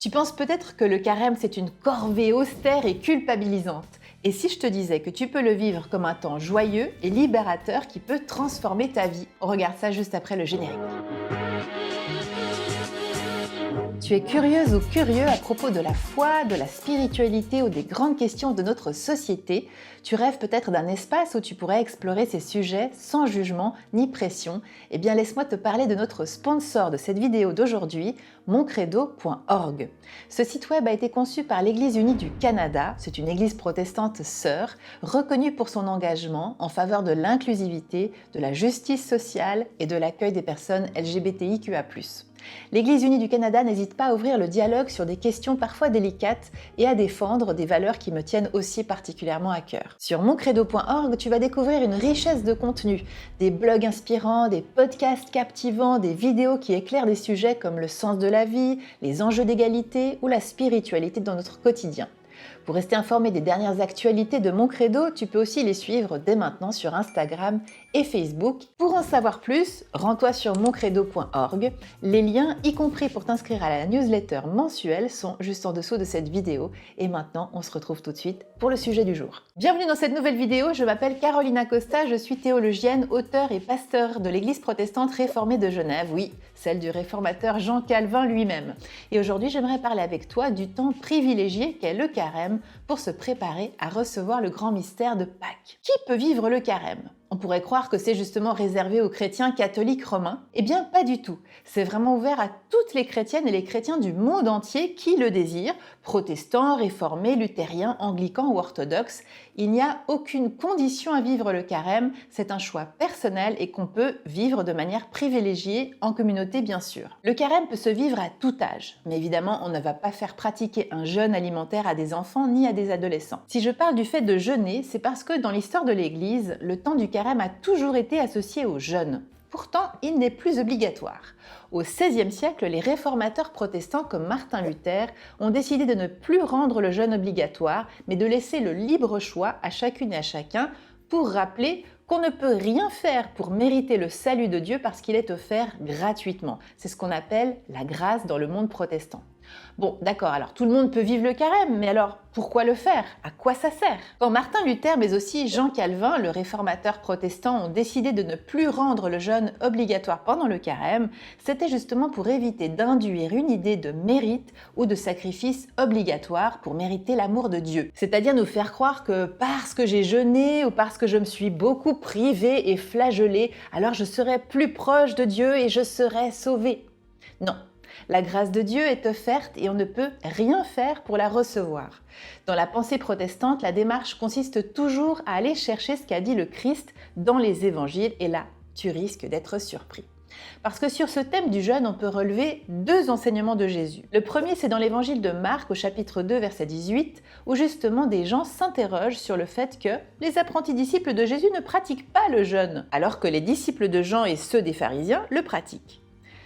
Tu penses peut-être que le carême, c'est une corvée austère et culpabilisante. Et si je te disais que tu peux le vivre comme un temps joyeux et libérateur qui peut transformer ta vie? On regarde ça juste après le générique. Tu es curieuse ou curieux à propos de la foi, de la spiritualité ou des grandes questions de notre société. Tu rêves peut-être d'un espace où tu pourrais explorer ces sujets sans jugement ni pression. Eh bien, laisse-moi te parler de notre sponsor de cette vidéo d'aujourd'hui, moncredo.org. Ce site web a été conçu par l'Église unie du Canada. C'est une église protestante sœur, reconnue pour son engagement en faveur de l'inclusivité, de la justice sociale et de l'accueil des personnes LGBTIQA+. L'Église unie du Canada n'hésite pas à ouvrir le dialogue sur des questions parfois délicates et à défendre des valeurs qui me tiennent aussi particulièrement à cœur. Sur moncredo.org, tu vas découvrir une richesse de contenu, des blogs inspirants, des podcasts captivants, des vidéos qui éclairent des sujets comme le sens de la vie, les enjeux d'égalité ou la spiritualité dans notre quotidien. Pour rester informé des dernières actualités de Mon Credo, tu peux aussi les suivre dès maintenant sur Instagram et Facebook. Pour en savoir plus, rends-toi sur moncredo.org. Les liens, y compris pour t'inscrire à la newsletter mensuelle, sont juste en dessous de cette vidéo. Et maintenant, on se retrouve tout de suite pour le sujet du jour. Bienvenue dans cette nouvelle vidéo, je m'appelle Carolina Costa, je suis théologienne, auteure et pasteur de l'Église protestante réformée de Genève, oui, celle du réformateur Jean Calvin lui-même. Et aujourd'hui, j'aimerais parler avec toi du temps privilégié qu'est le carême pour se préparer à recevoir le grand mystère de Pâques. Qui peut vivre le carême ? On pourrait croire que c'est justement réservé aux chrétiens catholiques romains. Eh bien, pas du tout. C'est vraiment ouvert à toutes les chrétiennes et les chrétiens du monde entier qui le désirent, protestants, réformés, luthériens, anglicans ou orthodoxes. Il n'y a aucune condition à vivre le carême, c'est un choix personnel et qu'on peut vivre de manière privilégiée, en communauté bien sûr. Le carême peut se vivre à tout âge, mais évidemment on ne va pas faire pratiquer un jeûne alimentaire à des enfants ni à des adolescents. Si je parle du fait de jeûner, c'est parce que dans l'histoire de l'Église, le temps du carême a toujours été associé au jeûne. Pourtant, il n'est plus obligatoire. Au XVIe siècle, les réformateurs protestants comme Martin Luther ont décidé de ne plus rendre le jeûne obligatoire, mais de laisser le libre choix à chacune et à chacun pour rappeler qu'on ne peut rien faire pour mériter le salut de Dieu parce qu'il est offert gratuitement. C'est ce qu'on appelle la grâce dans le monde protestant. Bon, d'accord, alors tout le monde peut vivre le carême, mais alors pourquoi le faire? À quoi ça sert? Quand Martin Luther, mais aussi Jean Calvin, le réformateur protestant, ont décidé de ne plus rendre le jeûne obligatoire pendant le carême, c'était justement pour éviter d'induire une idée de mérite ou de sacrifice obligatoire pour mériter l'amour de Dieu. C'est-à-dire nous faire croire que parce que j'ai jeûné ou parce que je me suis beaucoup privée et flagellée, alors je serai plus proche de Dieu et je serai sauvée. Non. La grâce de Dieu est offerte et on ne peut rien faire pour la recevoir. Dans la pensée protestante, la démarche consiste toujours à aller chercher ce qu'a dit le Christ dans les évangiles et là, tu risques d'être surpris. Parce que sur ce thème du jeûne, on peut relever deux enseignements de Jésus. Le premier, c'est dans l'évangile de Marc au chapitre 2, verset 18, où justement des gens s'interrogent sur le fait que les apprentis disciples de Jésus ne pratiquent pas le jeûne, alors que les disciples de Jean et ceux des pharisiens le pratiquent.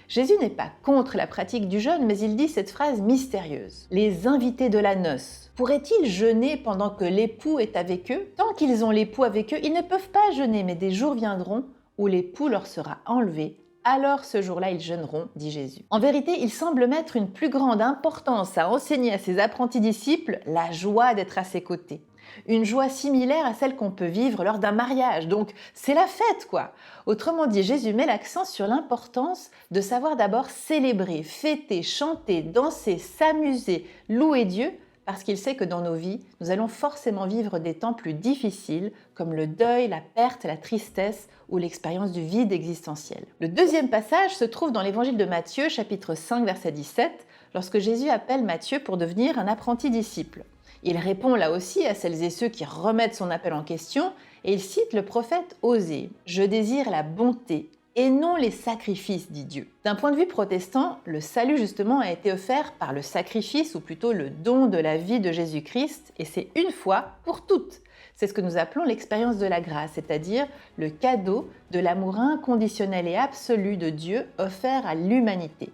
Jésus n'est pas contre la pratique du jeûne, mais il dit cette phrase mystérieuse. Les invités de la noce, pourraient-ils jeûner pendant que l'époux est avec eux? Tant qu'ils ont l'époux avec eux, ils ne peuvent pas jeûner, mais des jours viendront où l'époux leur sera enlevé. Alors ce jour-là, ils jeûneront, dit Jésus. En vérité, il semble mettre une plus grande importance à enseigner à ses apprentis disciples la joie d'être à ses côtés. Une joie similaire à celle qu'on peut vivre lors d'un mariage, donc c'est la fête quoi. Autrement dit, Jésus met l'accent sur l'importance de savoir d'abord célébrer, fêter, chanter, danser, s'amuser, louer Dieu, parce qu'il sait que dans nos vies, nous allons forcément vivre des temps plus difficiles, comme le deuil, la perte, la tristesse ou l'expérience du vide existentiel. Le deuxième passage se trouve dans l'évangile de Matthieu, chapitre 5, verset 17, lorsque Jésus appelle Matthieu pour devenir un apprenti disciple. Il répond là aussi à celles et ceux qui remettent son appel en question et il cite le prophète Osée. « Je désire la bonté et non les sacrifices, dit Dieu. » D'un point de vue protestant, le salut justement a été offert par le sacrifice ou plutôt le don de la vie de Jésus-Christ et c'est une fois pour toutes. C'est ce que nous appelons l'expérience de la grâce, c'est-à-dire le cadeau de l'amour inconditionnel et absolu de Dieu offert à l'humanité.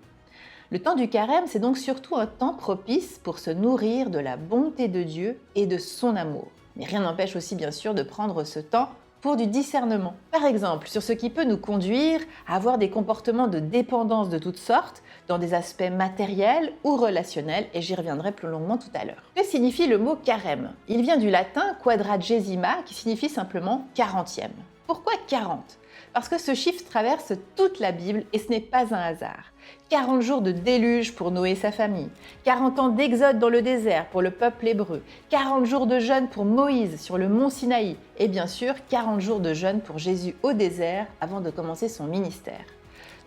Le temps du carême, c'est donc surtout un temps propice pour se nourrir de la bonté de Dieu et de son amour. Mais rien n'empêche aussi bien sûr de prendre ce temps pour du discernement. Par exemple, sur ce qui peut nous conduire à avoir des comportements de dépendance de toutes sortes, dans des aspects matériels ou relationnels, et j'y reviendrai plus longuement tout à l'heure. Que signifie le mot carême? Il vient du latin quadragesima, qui signifie simplement 40e. Pourquoi 40? Parce que ce chiffre traverse toute la Bible et ce n'est pas un hasard. 40 jours de déluge pour Noé et sa famille, 40 ans d'exode dans le désert pour le peuple hébreu, 40 jours de jeûne pour Moïse sur le mont Sinaï et bien sûr 40 jours de jeûne pour Jésus au désert avant de commencer son ministère.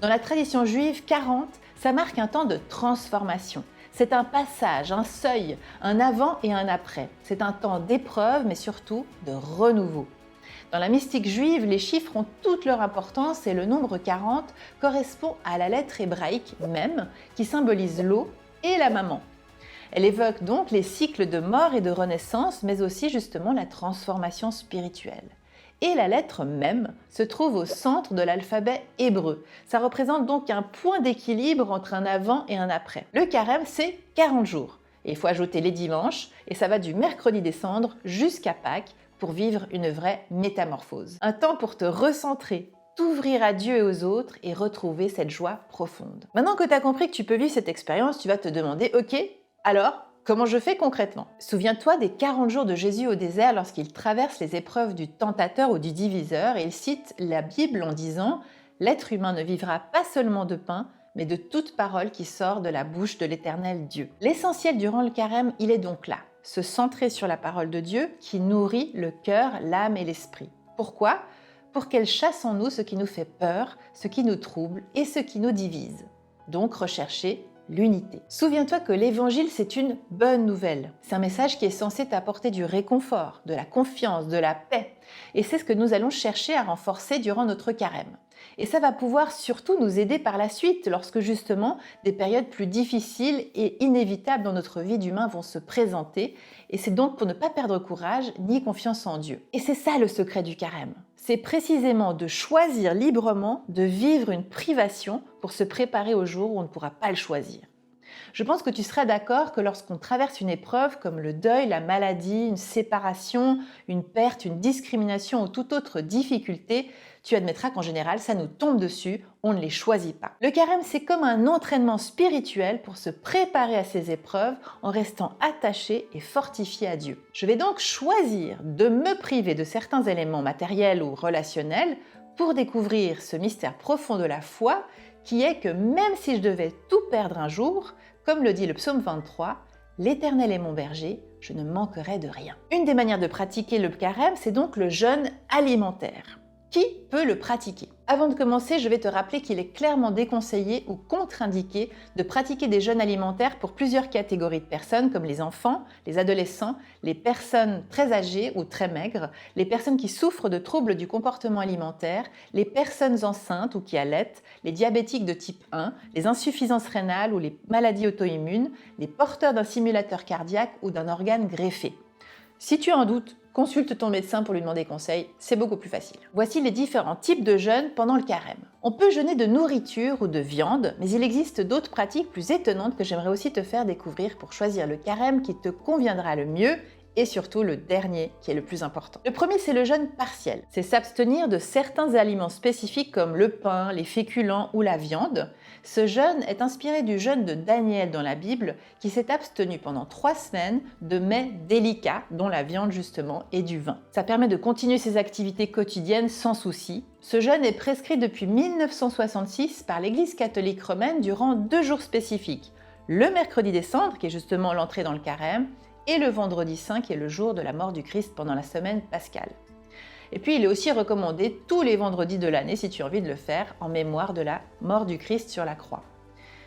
Dans la tradition juive, 40, ça marque un temps de transformation. C'est un passage, un seuil, un avant et un après. C'est un temps d'épreuve mais surtout de renouveau. Dans la mystique juive, les chiffres ont toute leur importance et le nombre 40 correspond à la lettre hébraïque Mem qui symbolise l'eau et la maman. Elle évoque donc les cycles de mort et de renaissance, mais aussi justement la transformation spirituelle. Et la lettre Mem se trouve au centre de l'alphabet hébreu. Ça représente donc un point d'équilibre entre un avant et un après. Le carême, c'est 40 jours. Et il faut ajouter les dimanches, et ça va du mercredi des cendres jusqu'à Pâques, pour vivre une vraie métamorphose. Un temps pour te recentrer, t'ouvrir à Dieu et aux autres et retrouver cette joie profonde. Maintenant que tu as compris que tu peux vivre cette expérience, tu vas te demander, ok, alors, comment je fais concrètement? Souviens-toi des 40 jours de Jésus au désert lorsqu'il traverse les épreuves du tentateur ou du diviseur et il cite la Bible en disant « L'être humain ne vivra pas seulement de pain, mais de toute parole qui sort de la bouche de l'Éternel Dieu. » L'essentiel durant le carême, il est donc là. Se centrer sur la parole de Dieu qui nourrit le cœur, l'âme et l'esprit. Pourquoi? Pour qu'elle chasse en nous ce qui nous fait peur, ce qui nous trouble et ce qui nous divise. Donc rechercher l'unité. Souviens-toi que l'évangile, c'est une bonne nouvelle. C'est un message qui est censé t'apporter du réconfort, de la confiance, de la paix. Et c'est ce que nous allons chercher à renforcer durant notre carême. Et ça va pouvoir surtout nous aider par la suite lorsque justement des périodes plus difficiles et inévitables dans notre vie d'humain vont se présenter. Et c'est donc pour ne pas perdre courage ni confiance en Dieu. Et c'est ça le secret du carême. C'est précisément de choisir librement de vivre une privation pour se préparer au jour où on ne pourra pas le choisir. Je pense que tu seras d'accord que lorsqu'on traverse une épreuve comme le deuil, la maladie, une séparation, une perte, une discrimination ou toute autre difficulté, tu admettras qu'en général, ça nous tombe dessus, on ne les choisit pas. Le carême, c'est comme un entraînement spirituel pour se préparer à ces épreuves en restant attaché et fortifié à Dieu. Je vais donc choisir de me priver de certains éléments matériels ou relationnels pour découvrir ce mystère profond de la foi qui est que même si je devais tout perdre un jour, comme le dit le psaume 23, « L'Éternel est mon berger, je ne manquerai de rien ». Une des manières de pratiquer le carême, c'est donc le jeûne alimentaire. Qui peut le pratiquer? Avant de commencer, je vais te rappeler qu'il est clairement déconseillé ou contre-indiqué de pratiquer des jeûnes alimentaires pour plusieurs catégories de personnes comme les enfants, les adolescents, les personnes très âgées ou très maigres, les personnes qui souffrent de troubles du comportement alimentaire, les personnes enceintes ou qui allaitent, les diabétiques de type 1, les insuffisances rénales ou les maladies auto-immunes, les porteurs d'un simulateur cardiaque ou d'un organe greffé. Si tu as un doute, consulte ton médecin pour lui demander conseil, c'est beaucoup plus facile. Voici les différents types de jeûne pendant le carême. On peut jeûner de nourriture ou de viande, mais il existe d'autres pratiques plus étonnantes que j'aimerais aussi te faire découvrir pour choisir le carême qui te conviendra le mieux et surtout le dernier qui est le plus important. Le premier, c'est le jeûne partiel. C'est s'abstenir de certains aliments spécifiques comme le pain, les féculents ou la viande. Ce jeûne est inspiré du jeûne de Daniel dans la Bible qui s'est abstenu pendant 3 semaines de mets délicats, dont la viande justement et du vin. Ça permet de continuer ses activités quotidiennes sans souci. Ce jeûne est prescrit depuis 1966 par l'Église catholique romaine durant 2 jours spécifiques. Le mercredi des cendres, qui est justement l'entrée dans le carême, et le vendredi saint qui est le jour de la mort du Christ pendant la semaine pascale. Et puis il est aussi recommandé tous les vendredis de l'année si tu as envie de le faire en mémoire de la mort du Christ sur la croix.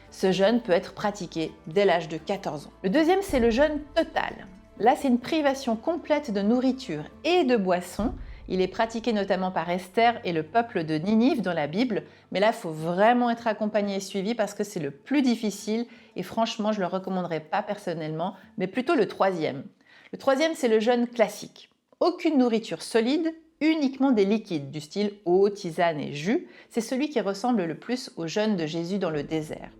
Ce jeûne peut être pratiqué dès l'âge de 14 ans. Le deuxième, c'est le jeûne total. Là, c'est une privation complète de nourriture et de boissons. Il est pratiqué notamment par Esther et le peuple de Ninive dans la Bible, mais là, il faut vraiment être accompagné et suivi parce que c'est le plus difficile et franchement, je ne le recommanderais pas personnellement, mais plutôt le troisième. Le troisième, c'est le jeûne classique. Aucune nourriture solide, uniquement des liquides du style eau, tisane et jus. C'est celui qui ressemble le plus au jeûne de Jésus dans le désert.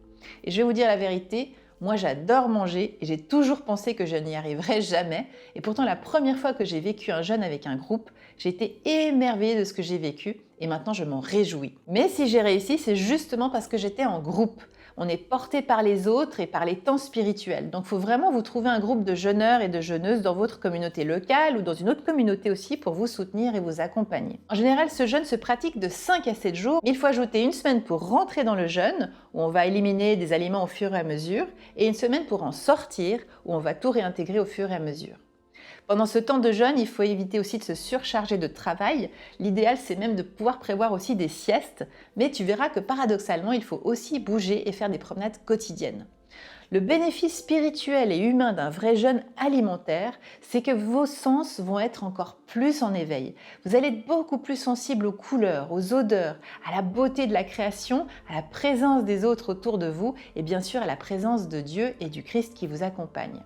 Et je vais vous dire la vérité, Moi, j'adore manger et j'ai toujours pensé que je n'y arriverais jamais. Et pourtant, la première fois que j'ai vécu un jeûne avec un groupe, j'ai été émerveillée de ce que j'ai vécu et maintenant je m'en réjouis. Mais si j'ai réussi, c'est justement parce que j'étais en groupe. On est porté par les autres et par les temps spirituels. Donc il faut vraiment vous trouver un groupe de jeûneurs et de jeûneuses dans votre communauté locale ou dans une autre communauté aussi pour vous soutenir et vous accompagner. En général, ce jeûne se pratique de 5 à 7 jours. Il faut ajouter une semaine pour rentrer dans le jeûne, où on va éliminer des aliments au fur et à mesure, et une semaine pour en sortir, où on va tout réintégrer au fur et à mesure. Pendant ce temps de jeûne, il faut éviter aussi de se surcharger de travail. L'idéal, c'est même de pouvoir prévoir aussi des siestes, mais tu verras que paradoxalement, il faut aussi bouger et faire des promenades quotidiennes. Le bénéfice spirituel et humain d'un vrai jeûne alimentaire, c'est que vos sens vont être encore plus en éveil. Vous allez être beaucoup plus sensible aux couleurs, aux odeurs, à la beauté de la création, à la présence des autres autour de vous et bien sûr à la présence de Dieu et du Christ qui vous accompagne.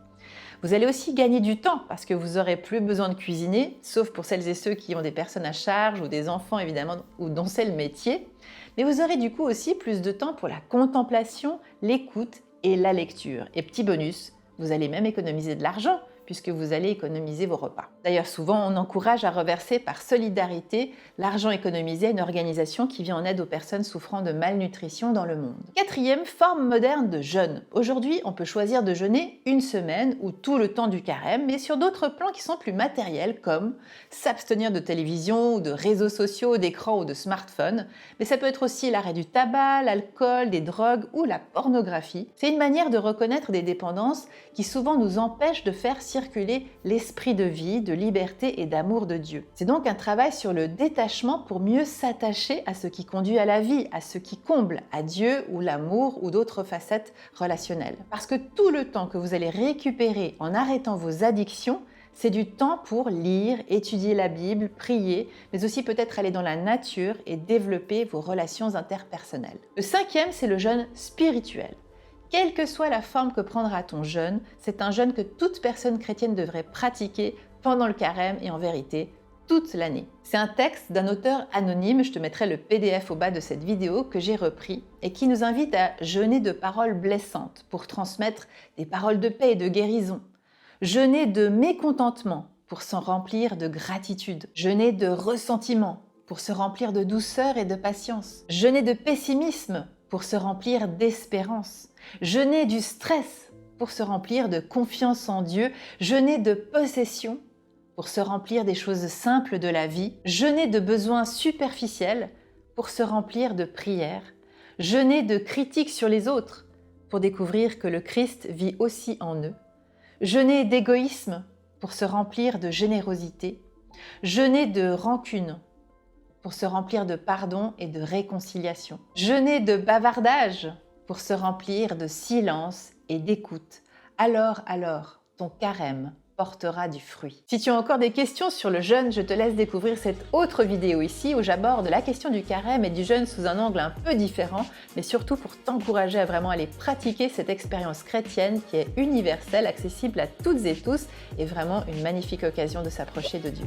Vous allez aussi gagner du temps parce que vous n'aurez plus besoin de cuisiner, sauf pour celles et ceux qui ont des personnes à charge ou des enfants évidemment, ou dont c'est le métier. Mais vous aurez du coup aussi plus de temps pour la contemplation, l'écoute et la lecture. Et petit bonus, vous allez même économiser de l'argent puisque vous allez économiser vos repas. D'ailleurs, souvent, on encourage à reverser par solidarité l'argent économisé à une organisation qui vient en aide aux personnes souffrant de malnutrition dans le monde. Quatrième forme moderne de jeûne. Aujourd'hui, on peut choisir de jeûner une semaine ou tout le temps du carême, mais sur d'autres plans qui sont plus matériels, comme s'abstenir de télévision ou de réseaux sociaux, d'écrans ou de smartphones. Mais ça peut être aussi l'arrêt du tabac, l'alcool, des drogues ou la pornographie. C'est une manière de reconnaître des dépendances qui souvent nous empêchent de faire circuler l'esprit de vie, de liberté et d'amour de Dieu. C'est donc un travail sur le détachement pour mieux s'attacher à ce qui conduit à la vie, à ce qui comble, à Dieu ou l'amour ou d'autres facettes relationnelles. Parce que tout le temps que vous allez récupérer en arrêtant vos addictions, c'est du temps pour lire, étudier la Bible, prier, mais aussi peut-être aller dans la nature et développer vos relations interpersonnelles. Le cinquième, c'est le jeûne spirituel. Quelle que soit la forme que prendra ton jeûne, c'est un jeûne que toute personne chrétienne devrait pratiquer pendant le carême et en vérité toute l'année. C'est un texte d'un auteur anonyme, je te mettrai le PDF au bas de cette vidéo que j'ai repris et qui nous invite à jeûner de paroles blessantes pour transmettre des paroles de paix et de guérison. Jeûner de mécontentement pour s'en remplir de gratitude. Jeûner de ressentiment pour se remplir de douceur et de patience. Jeûner de pessimisme pour se remplir d'espérance. Jeûner du stress pour se remplir de confiance en Dieu. Jeûner de possession pour se remplir des choses simples de la vie. Jeûner de besoins superficiels pour se remplir de prières. Jeûner de critiques sur les autres pour découvrir que le Christ vit aussi en eux. Jeûner d'égoïsme pour se remplir de générosité. Jeûner de rancune pour se remplir de pardon et de réconciliation. Jeûner de bavardage pour se remplir de silence et d'écoute. Alors, ton carême portera du fruit. Si tu as encore des questions sur le jeûne, je te laisse découvrir cette autre vidéo ici où j'aborde la question du carême et du jeûne sous un angle un peu différent, mais surtout pour t'encourager à vraiment aller pratiquer cette expérience chrétienne qui est universelle, accessible à toutes et tous et vraiment une magnifique occasion de s'approcher de Dieu.